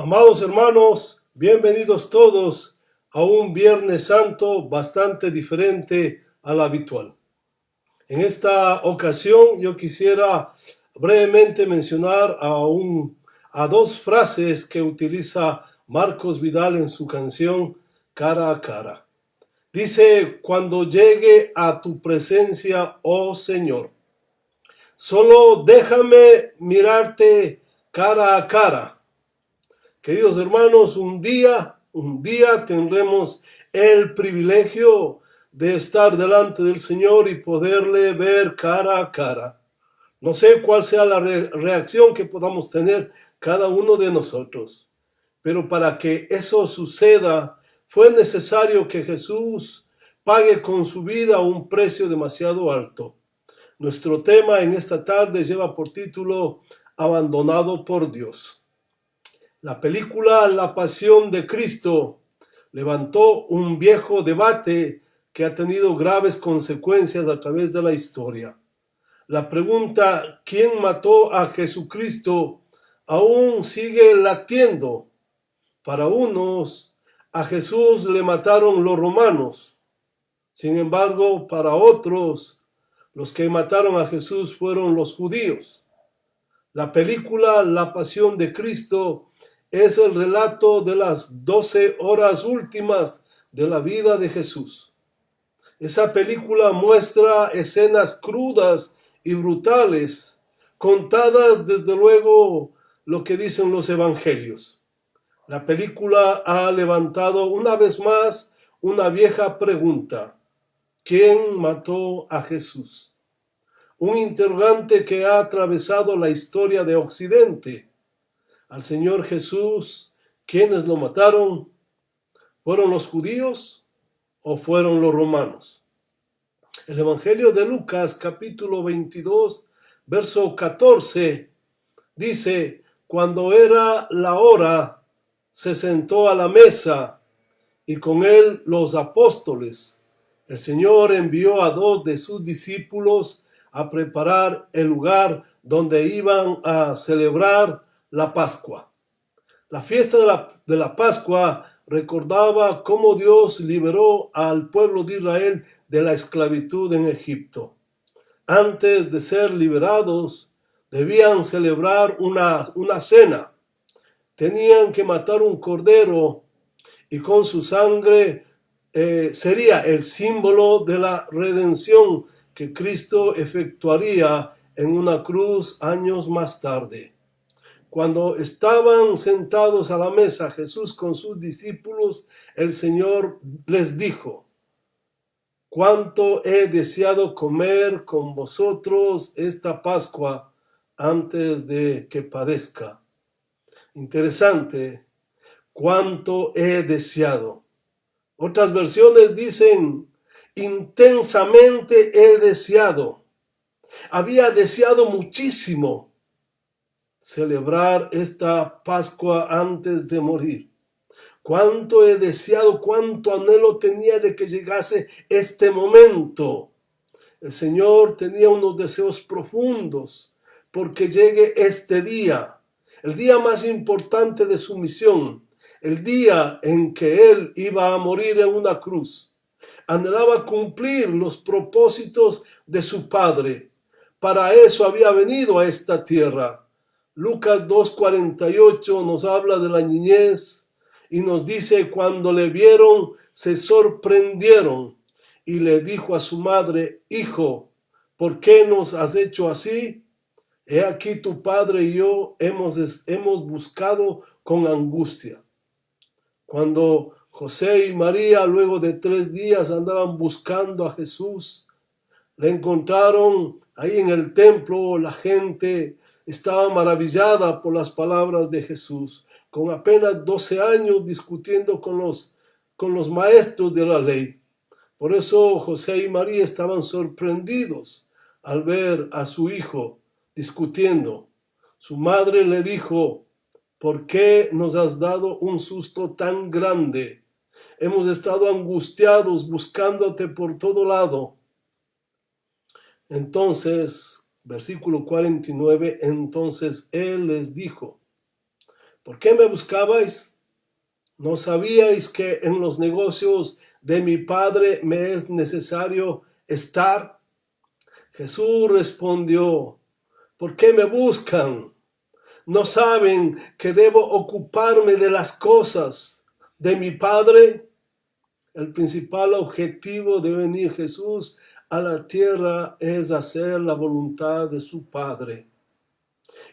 Amados hermanos, bienvenidos todos a un Viernes Santo bastante diferente al habitual. En esta ocasión yo quisiera brevemente mencionar a dos frases que utiliza Marcos Vidal en su canción Cara a Cara. Dice: cuando llegue a tu presencia, oh Señor, solo déjame mirarte cara a cara. Queridos hermanos, un día tendremos el privilegio de estar delante del Señor y poderle ver cara a cara. No sé cuál sea la reacción que podamos tener cada uno de nosotros, pero para que eso suceda fue necesario que Jesús pague con su vida un precio demasiado alto. Nuestro tema en esta tarde lleva por título Abandonado por Dios. La película La Pasión de Cristo levantó un viejo debate que ha tenido graves consecuencias a través de la historia. La pregunta ¿quién mató a Jesucristo? Aún sigue latiendo. Para unos, a Jesús le mataron los romanos. Sin embargo, para otros, los que mataron a Jesús fueron los judíos. La película La Pasión de Cristo es el relato de las 12 horas últimas de la vida de Jesús. Esa película muestra escenas crudas y brutales, contadas desde luego lo que dicen los evangelios. La película ha levantado una vez más una vieja pregunta: ¿quién mató a Jesús? Un interrogante que ha atravesado la historia de Occidente. Al Señor Jesús, ¿quiénes lo mataron? ¿Fueron los judíos o fueron los romanos? El Evangelio de Lucas, capítulo 22, verso 14, dice: cuando era la hora, se sentó a la mesa y con él los apóstoles. El Señor envió a 2 de sus discípulos a preparar el lugar donde iban a celebrar la Pascua. La fiesta de la Pascua recordaba cómo Dios liberó al pueblo de Israel de la esclavitud en Egipto. Antes de ser liberados, debían celebrar una cena. Tenían que matar un cordero y con su sangre sería el símbolo de la redención que Cristo efectuaría en una cruz años más tarde. Cuando estaban sentados a la mesa Jesús con sus discípulos, el Señor les dijo: cuánto he deseado comer con vosotros esta Pascua antes de que padezca. Interesante, cuánto he deseado. Otras versiones dicen: intensamente he deseado. Había deseado muchísimo celebrar esta Pascua antes de morir. Cuánto he deseado, cuánto anhelo tenía de que llegase este momento. El Señor tenía unos deseos profundos porque llegue este día, el día más importante de su misión, el día en que Él iba a morir en una cruz. Anhelaba cumplir los propósitos de su Padre. Para eso había venido a esta tierra. Lucas 2:48 nos habla de la niñez y nos dice: cuando le vieron, se sorprendieron y le dijo a su madre: hijo, ¿por qué nos has hecho así? He aquí tu padre y yo hemos buscado con angustia. Cuando José y María, luego de 3 días, andaban buscando a Jesús, le encontraron ahí en el templo. La gente estaba maravillada por las palabras de Jesús, con apenas 12 años discutiendo con los maestros de la ley. Por eso José y María estaban sorprendidos al ver a su hijo discutiendo. Su madre le dijo: ¿por qué nos has dado un susto tan grande? Hemos estado angustiados buscándote por todo lado. Entonces, versículo 49, entonces él les dijo: ¿Por qué me buscabais? ¿No sabíais que en los negocios de mi Padre me es necesario estar? Jesús respondió, ¿por qué me buscan? ¿No saben que debo ocuparme de las cosas de mi Padre? El principal objetivo de venir Jesús a la tierra es hacer la voluntad de su Padre.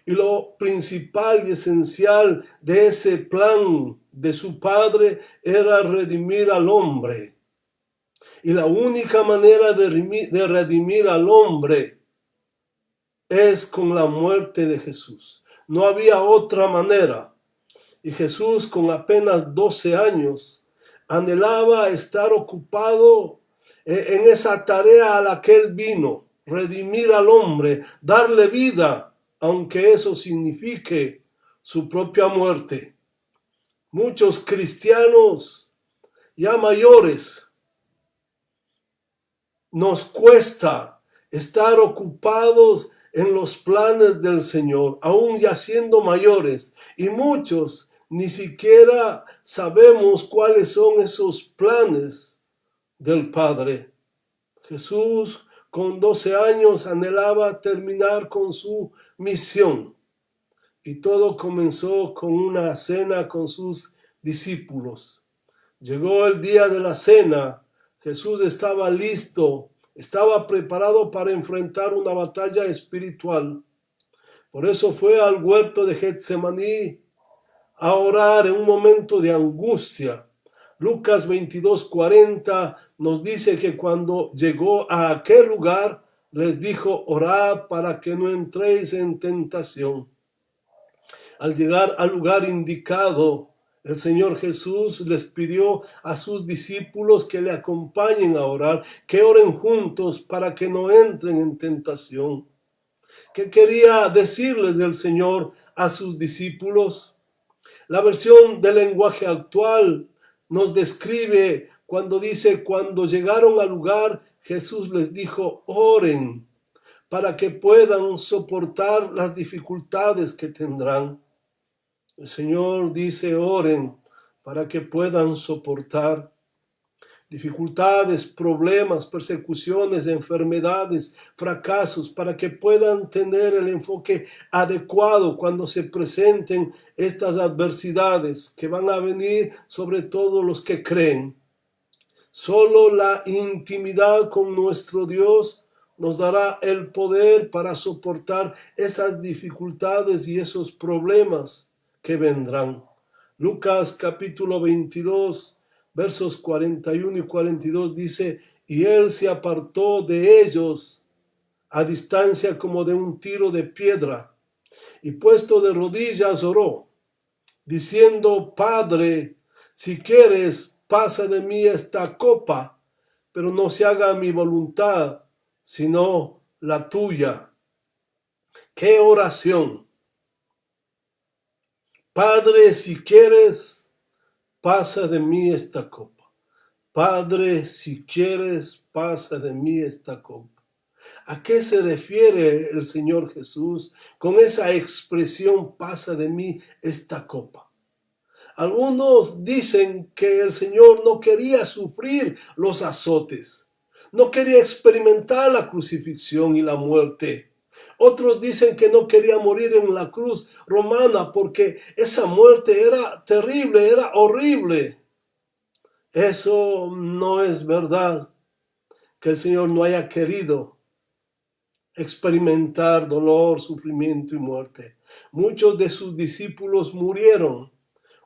Y lo principal y esencial de ese plan de su Padre era redimir al hombre. Y la única manera de redimir al hombre es con la muerte de Jesús. No había otra manera. Y Jesús, con apenas 12 años, anhelaba estar ocupado en esa tarea a la que él vino, redimir al hombre, darle vida, aunque eso signifique su propia muerte. Muchos cristianos ya mayores nos cuesta estar ocupados en los planes del Señor, aún ya siendo mayores, y muchos ni siquiera sabemos cuáles son esos planes del Padre. Jesús con 12 años anhelaba terminar con su misión, y todo comenzó con una cena con sus discípulos. Llegó el día de la cena. Jesús estaba listo, estaba preparado para enfrentar una batalla espiritual. Por eso fue al huerto de Getsemaní a orar en un momento de angustia. Lucas 22:40 nos dice que cuando llegó a aquel lugar, les dijo, orad para que no entréis en tentación. Al llegar al lugar indicado, el Señor Jesús les pidió a sus discípulos que le acompañen a orar, que oren juntos para que no entren en tentación. ¿Qué quería decirles el Señor a sus discípulos? La versión del lenguaje actual nos describe cuando dice, cuando llegaron al lugar, Jesús les dijo, oren para que puedan soportar las dificultades que tendrán. El Señor dice, oren para que puedan soportar dificultades, problemas, persecuciones, enfermedades, fracasos, para que puedan tener el enfoque adecuado cuando se presenten estas adversidades que van a venir sobre todo los que creen. Solo la intimidad con nuestro Dios nos dará el poder para soportar esas dificultades y esos problemas que vendrán. Lucas capítulo 22, versos 41 y 42 dice, y él se apartó de ellos a distancia como de un tiro de piedra, y puesto de rodillas oró, diciendo, Padre, si quieres, pasa de mí esta copa, pero no se haga mi voluntad, sino la tuya. ¡Qué oración! Padre, si quieres, pasa de mí esta copa. Padre, si quieres, pasa de mí esta copa. ¿A qué se refiere el Señor Jesús con esa expresión, pasa de mí esta copa? Algunos dicen que el Señor no quería sufrir los azotes, no quería experimentar la crucifixión y la muerte. Otros dicen que no quería morir en la cruz romana porque esa muerte era terrible, era horrible. Eso no es verdad, que el Señor no haya querido experimentar dolor, sufrimiento y muerte. Muchos de sus discípulos murieron,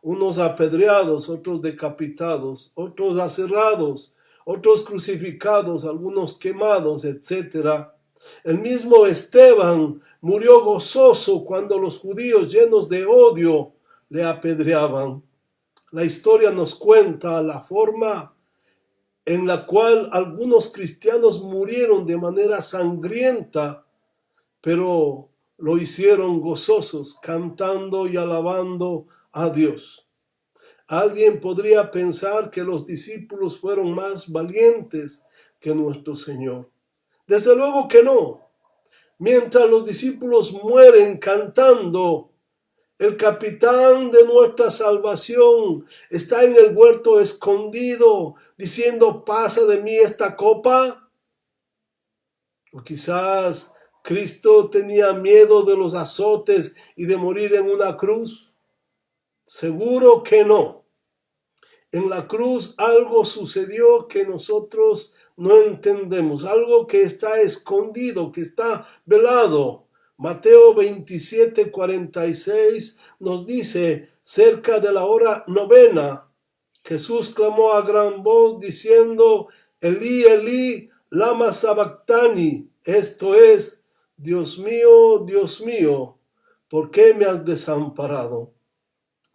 unos apedreados, otros decapitados, otros aserrados, otros crucificados, algunos quemados, etc. El mismo Esteban murió gozoso cuando los judíos llenos de odio le apedreaban. La historia nos cuenta la forma en la cual algunos cristianos murieron de manera sangrienta, pero lo hicieron gozosos, cantando y alabando a Dios. Alguien podría pensar que los discípulos fueron más valientes que nuestro Señor. Desde luego que no. Mientras los discípulos mueren cantando, El capitán de nuestra salvación está en el huerto escondido, diciendo, pasa de mí esta copa. O quizás Cristo tenía miedo de los azotes y de morir en una cruz. Seguro que no. En la cruz algo sucedió que nosotros no entendemos, algo que está escondido, que está velado. Mateo 27:46 nos dice, cerca de la hora novena, Jesús clamó a gran voz diciendo, Elí, Elí, lama sabactani, esto es, Dios mío, ¿por qué me has desamparado?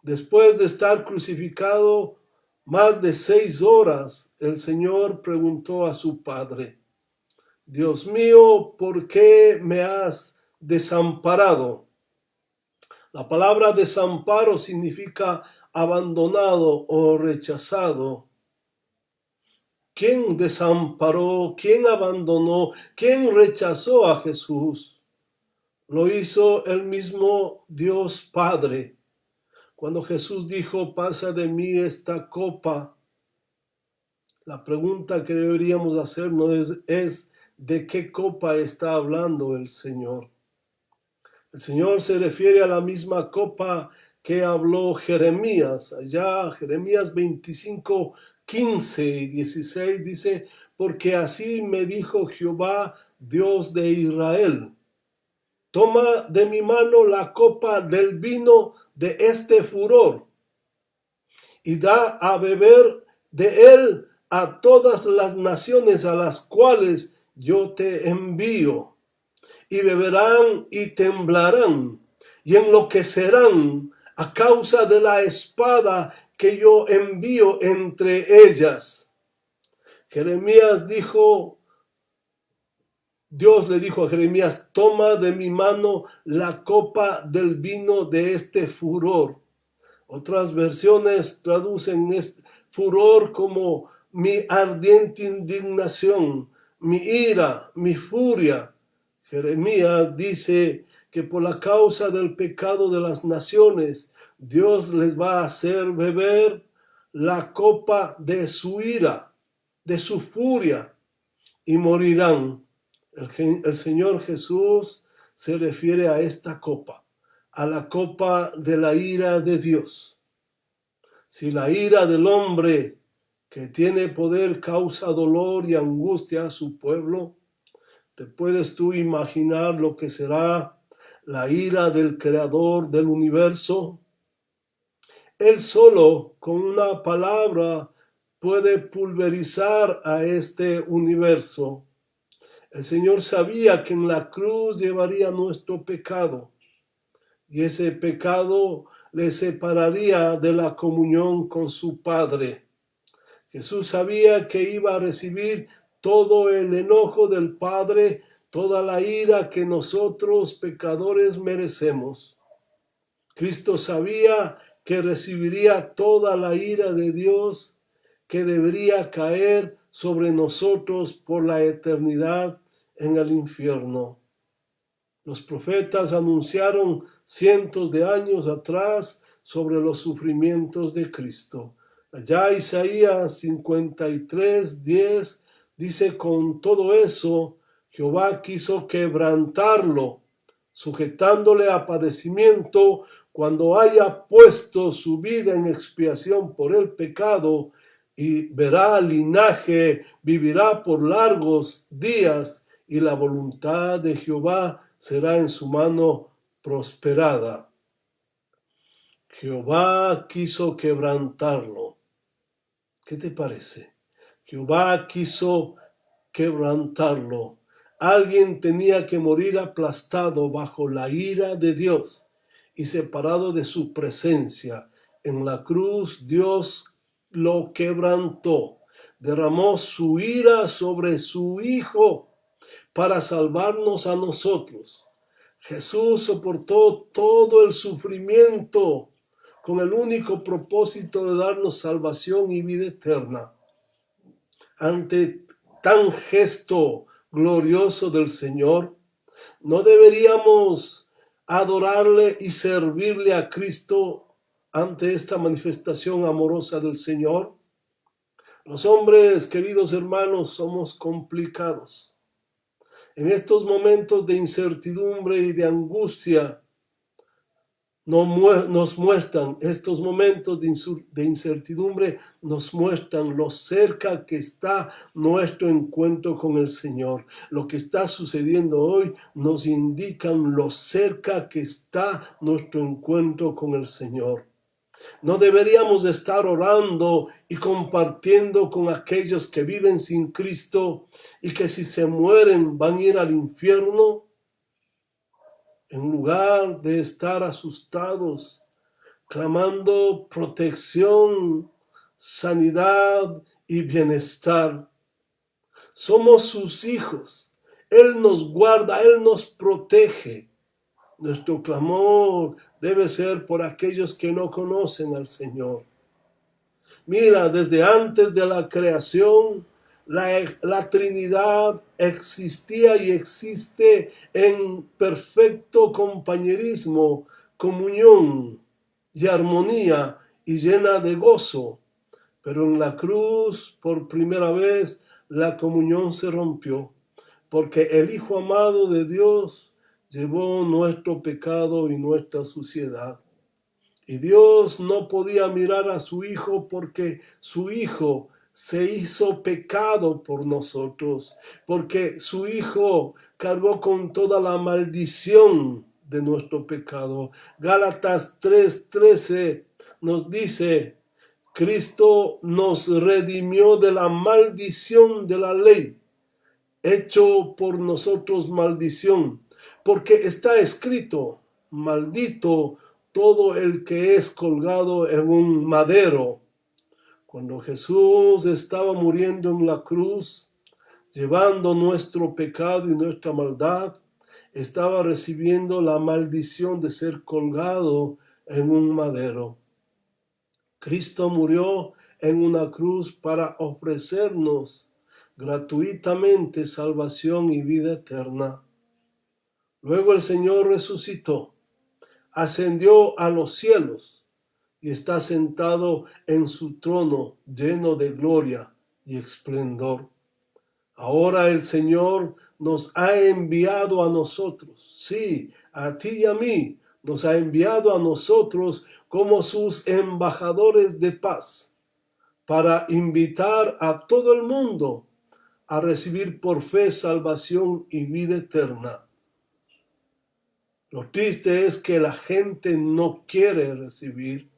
Después de estar crucificado más de 6 horas, el Señor preguntó a su Padre, Dios mío, ¿por qué me has desamparado? La palabra desamparo significa abandonado o rechazado. ¿Quién desamparó? ¿Quién abandonó? ¿Quién rechazó a Jesús? Lo hizo el mismo Dios Padre. Cuando Jesús dijo, pasa de mí esta copa, la pregunta que deberíamos hacernos es ¿de qué copa está hablando el Señor? El Señor se refiere a la misma copa que habló Jeremías. Allá Jeremías 25:15 y 16 dice, porque así me dijo Jehová, Dios de Israel. Toma de mi mano la copa del vino de este furor y da a beber de él a todas las naciones a las cuales yo te envío. Y beberán y temblarán y enloquecerán a causa de la espada que yo envío entre ellas. Jeremías dijo, Dios le dijo a Jeremías, toma de mi mano la copa del vino de este furor. Otras versiones traducen este furor como mi ardiente indignación, mi ira, mi furia. Jeremías dice que por la causa del pecado de las naciones, Dios les va a hacer beber la copa de su ira, de su furia, y morirán. El Señor Jesús se refiere a esta copa, a la copa de la ira de Dios. Si la ira del hombre que tiene poder causa dolor y angustia a su pueblo, ¿te puedes tú imaginar lo que será la ira del Creador del universo? Él solo, con una palabra, puede pulverizar a este universo. El Señor sabía que en la cruz llevaría nuestro pecado y ese pecado le separaría de la comunión con su Padre. Jesús sabía que iba a recibir todo el enojo del Padre, toda la ira que nosotros pecadores merecemos. Cristo sabía que recibiría toda la ira de Dios que debería caer sobre nosotros por la eternidad en el infierno. Los profetas anunciaron cientos de años atrás sobre los sufrimientos de Cristo. Allá Isaías 53:10 dice, con todo eso, Jehová quiso quebrantarlo, sujetándole a padecimiento cuando haya puesto su vida en expiación por el pecado, y verá linaje, vivirá por largos días, y la voluntad de Jehová será en su mano prosperada. Jehová quiso quebrantarlo. ¿Qué te parece? Jehová quiso quebrantarlo. Alguien tenía que morir aplastado bajo la ira de Dios y separado de su presencia. En la cruz Dios lo quebrantó, derramó su ira sobre su Hijo para salvarnos a nosotros. Jesús soportó todo el sufrimiento con el único propósito de darnos salvación y vida eterna. Ante tan gesto glorioso del Señor, no deberíamos adorarle y servirle a Cristo ante esta manifestación amorosa del Señor? Los hombres, queridos hermanos, somos complicados. En estos momentos de incertidumbre y de angustia, nos muestran, estos momentos de incertidumbre nos muestran lo cerca que está nuestro encuentro con el Señor. Lo que está sucediendo hoy nos indican lo cerca que está nuestro encuentro con el Señor. No deberíamos estar orando y compartiendo con aquellos que viven sin Cristo y que si se mueren van a ir al infierno. En lugar de estar asustados, clamando protección, sanidad y bienestar. Somos sus hijos. Él nos guarda, Él nos protege. Nuestro clamor debe ser por aquellos que no conocen al Señor. Mira, desde antes de la creación, la Trinidad existía y existe en perfecto compañerismo, comunión y armonía y llena de gozo. Pero en la cruz, por primera vez, la comunión se rompió, porque el Hijo amado de Dios llevó nuestro pecado y nuestra suciedad. Y Dios no podía mirar a su Hijo porque su Hijo se hizo pecado por nosotros, porque su Hijo cargó con toda la maldición de nuestro pecado. Gálatas 3:13 nos dice: Cristo nos redimió de la maldición de la ley, hecho por nosotros maldición, porque está escrito: maldito todo el que es colgado en un madero. Cuando Jesús estaba muriendo en la cruz, llevando nuestro pecado y nuestra maldad, estaba recibiendo la maldición de ser colgado en un madero. Cristo murió en una cruz para ofrecernos gratuitamente salvación y vida eterna. Luego el Señor resucitó, ascendió a los cielos y está sentado en su trono lleno de gloria y esplendor. Ahora el Señor nos ha enviado a nosotros, sí, a ti y a mí, nos ha enviado a nosotros como sus embajadores de paz, para invitar a todo el mundo a recibir por fe salvación y vida eterna. Lo triste es que la gente no quiere recibir.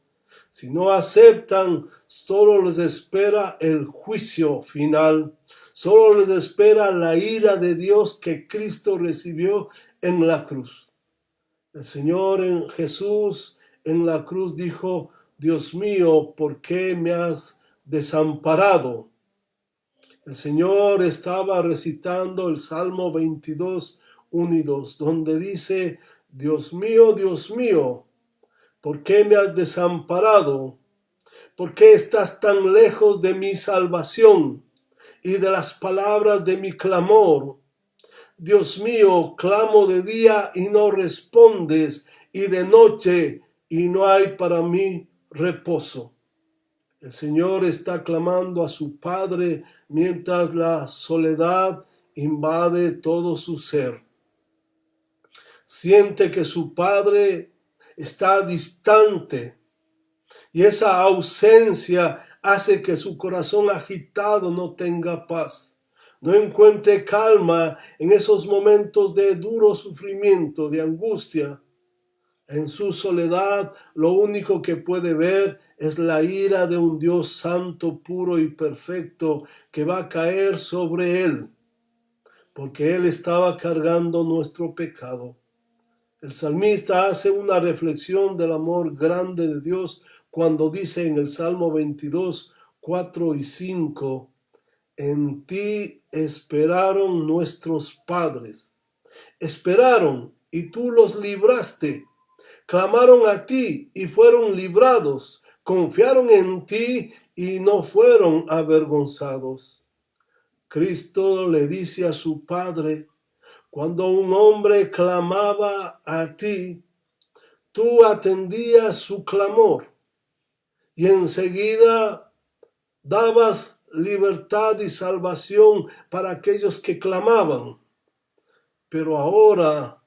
Si no aceptan, solo les espera el juicio final. Solo les espera la ira de Dios que Cristo recibió en la cruz. El Señor en Jesús en la cruz dijo: Dios mío, ¿por qué me has desamparado? El Señor estaba recitando el Salmo 22, 1 y 2, donde dice: Dios mío, ¿por qué me has desamparado? ¿Por qué estás tan lejos de mi salvación y de las palabras de mi clamor? Dios mío, clamo de día y no respondes, y de noche y no hay para mí reposo. El Señor está clamando a su Padre mientras la soledad invade todo su ser. Siente que su Padre está distante y esa ausencia hace que su corazón agitado no tenga paz, no encuentre calma en esos momentos de duro sufrimiento, de angustia. En su soledad, lo único que puede ver es la ira de un Dios santo, puro y perfecto que va a caer sobre él, porque él estaba cargando nuestro pecado. El salmista hace una reflexión del amor grande de Dios cuando dice en el Salmo 22, 4 y 5, en ti esperaron nuestros padres. Esperaron y tú los libraste. Clamaron a ti y fueron librados. Confiaron en ti y no fueron avergonzados. Cristo le dice a su Padre: Cuando un hombre clamaba a ti, tú atendías su clamor y enseguida dabas libertad y salvación para aquellos que clamaban. Pero ahora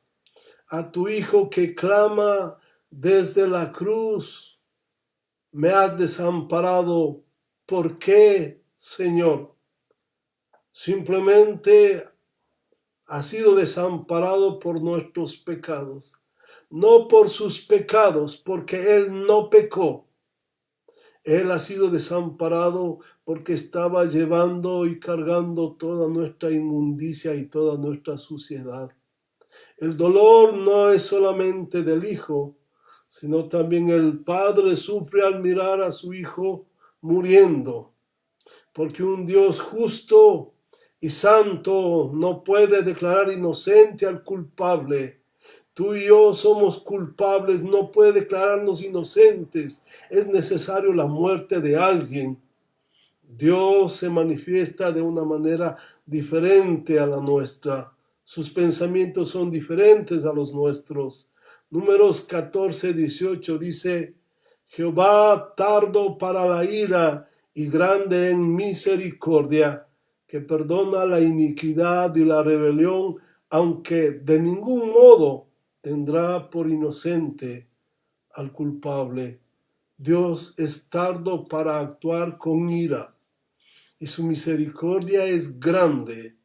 a tu Hijo que clama desde la cruz, me has desamparado. ¿Por qué, Señor? Simplemente ha sido desamparado por nuestros pecados, no por sus pecados, porque Él no pecó. Él ha sido desamparado porque estaba llevando y cargando toda nuestra inmundicia y toda nuestra suciedad. El dolor no es solamente del Hijo, sino también el Padre sufre al mirar a su Hijo muriendo, porque un Dios justo y santo no puede declarar inocente al culpable. Tú y yo somos culpables, no puede declararnos inocentes. Es necesario la muerte de alguien. Dios se manifiesta de una manera diferente a la nuestra. Sus pensamientos son diferentes a los nuestros. Números 14:18 dice: Jehová tardo para la ira y grande en misericordia, que perdona la iniquidad y la rebelión, aunque de ningún modo tendrá por inocente al culpable. Dios es tardo para actuar con ira y su misericordia es grande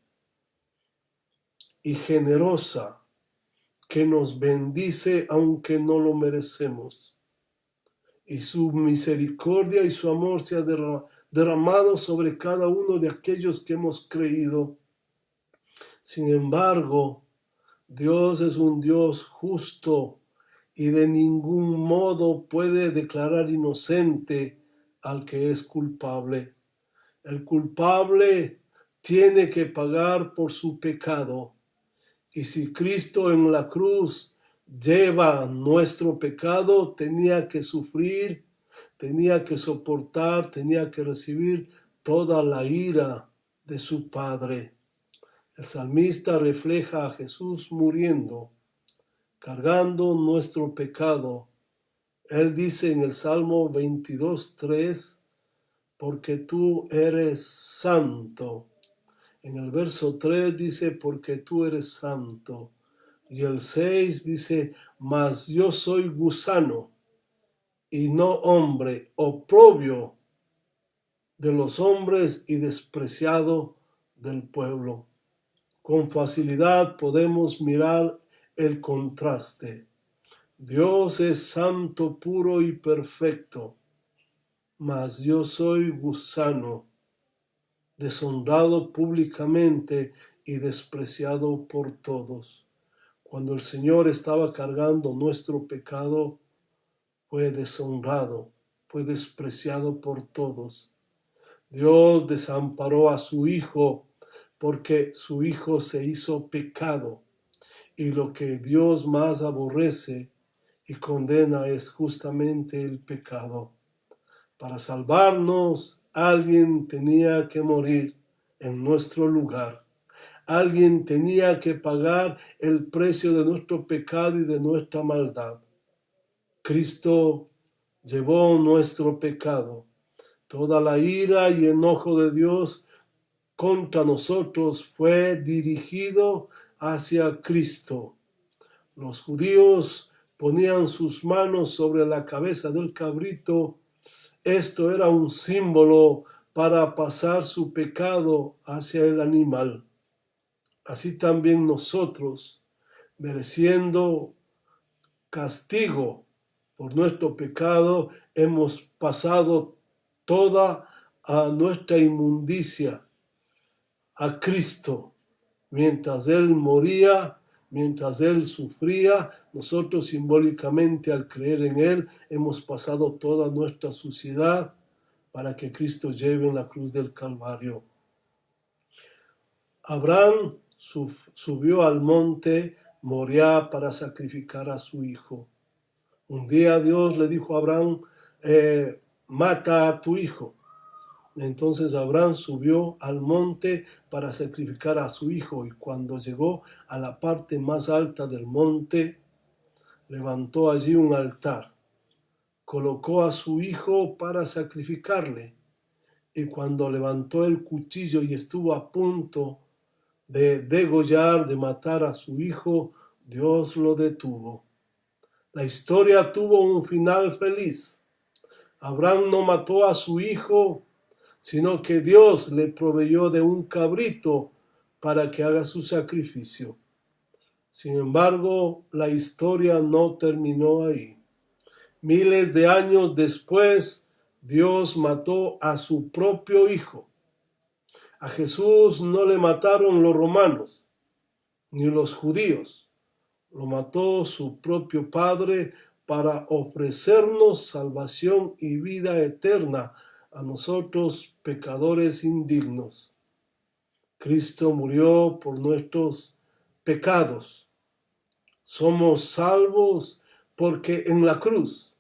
y generosa, que nos bendice aunque no lo merecemos. Y su misericordia y su amor se ha derramado sobre cada uno de aquellos que hemos creído. Sin embargo, Dios es un Dios justo y de ningún modo puede declarar inocente al que es culpable. El culpable tiene que pagar por su pecado. Y si Cristo en la cruz lleva nuestro pecado, tenía que sufrir, tenía que soportar, tenía que recibir toda la ira de su Padre. El salmista refleja a Jesús muriendo, cargando nuestro pecado. Él dice en el Salmo 22:3, porque tú eres santo. En el verso 3 dice, porque tú eres santo. Y el 6 dice, mas yo soy gusano y no hombre, oprobio de los hombres y despreciado del pueblo. Con facilidad podemos mirar el contraste. Dios es santo, puro y perfecto, mas yo soy gusano, deshonrado públicamente y despreciado por todos. Cuando el Señor estaba cargando nuestro pecado, fue deshonrado, fue despreciado por todos. Dios desamparó a su Hijo porque su Hijo se hizo pecado. Y lo que Dios más aborrece y condena es justamente el pecado. Para salvarnos, alguien tenía que morir en nuestro lugar. Alguien tenía que pagar el precio de nuestro pecado y de nuestra maldad. Cristo llevó nuestro pecado. Toda la ira y enojo de Dios contra nosotros fue dirigido hacia Cristo. Los judíos ponían sus manos sobre la cabeza del cabrito. Esto era un símbolo para pasar su pecado hacia el animal. Así también nosotros, mereciendo castigo por nuestro pecado, hemos pasado toda nuestra inmundicia a Cristo. Mientras Él moría, mientras Él sufría, nosotros simbólicamente al creer en Él hemos pasado toda nuestra suciedad para que Cristo lleve en la cruz del Calvario. Abraham subió al monte Moriah para sacrificar a su hijo. Un día Dios le dijo a Abraham, mata a tu hijo. Entonces Abraham subió al monte para sacrificar a su hijo, y cuando llegó a la parte más alta del monte, levantó allí un altar, colocó a su hijo para sacrificarle, y cuando levantó el cuchillo y estuvo a punto de degollar, de matar a su hijo, Dios lo detuvo. La historia tuvo un final feliz. Abraham no mató a su hijo, sino que Dios le proveyó de un cabrito para que haga su sacrificio. Sin embargo, la historia no terminó ahí. Miles de años después, Dios mató a su propio hijo. A Jesús no le mataron los romanos ni los judíos. Lo mató su propio Padre para ofrecernos salvación y vida eterna a nosotros pecadores indignos. Cristo murió por nuestros pecados. Somos salvos porque en la cruz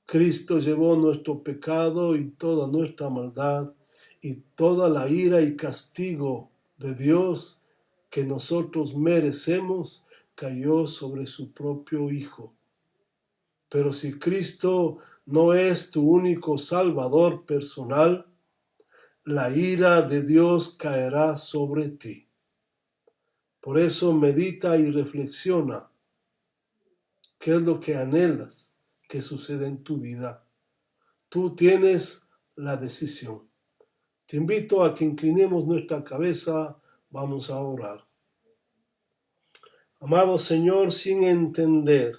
Cristo llevó nuestro pecado y toda nuestra maldad y toda la ira y castigo de Dios que nosotros merecemos cayó sobre su propio Hijo. Pero si Cristo no es tu único Salvador personal, la ira de Dios caerá sobre ti. Por eso medita y reflexiona qué es lo que anhelas que suceda en tu vida. Tú tienes la decisión. Te invito a que inclinemos nuestra cabeza, vamos a orar. Amado Señor, sin entender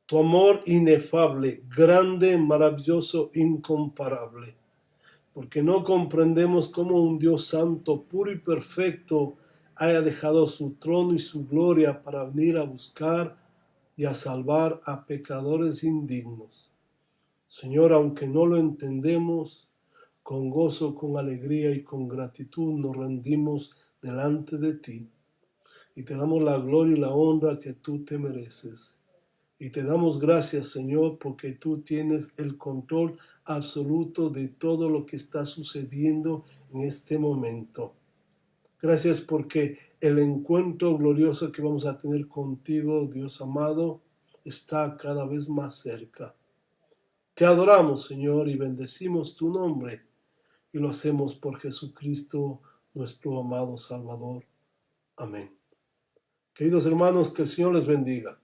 tu amor inefable, grande, maravilloso, incomparable, porque no comprendemos cómo un Dios santo, puro y perfecto haya dejado su trono y su gloria para venir a buscar y a salvar a pecadores indignos. Señor, aunque no lo entendemos, con gozo, con alegría y con gratitud nos rendimos delante de ti y te damos la gloria y la honra que tú te mereces. Y te damos gracias, Señor, porque tú tienes el control absoluto de todo lo que está sucediendo en este momento. Gracias porque el encuentro glorioso que vamos a tener contigo, Dios amado, está cada vez más cerca. Te adoramos, Señor, y bendecimos tu nombre, y lo hacemos por Jesucristo, nuestro amado Salvador. Amén. Queridos hermanos, que el Señor les bendiga.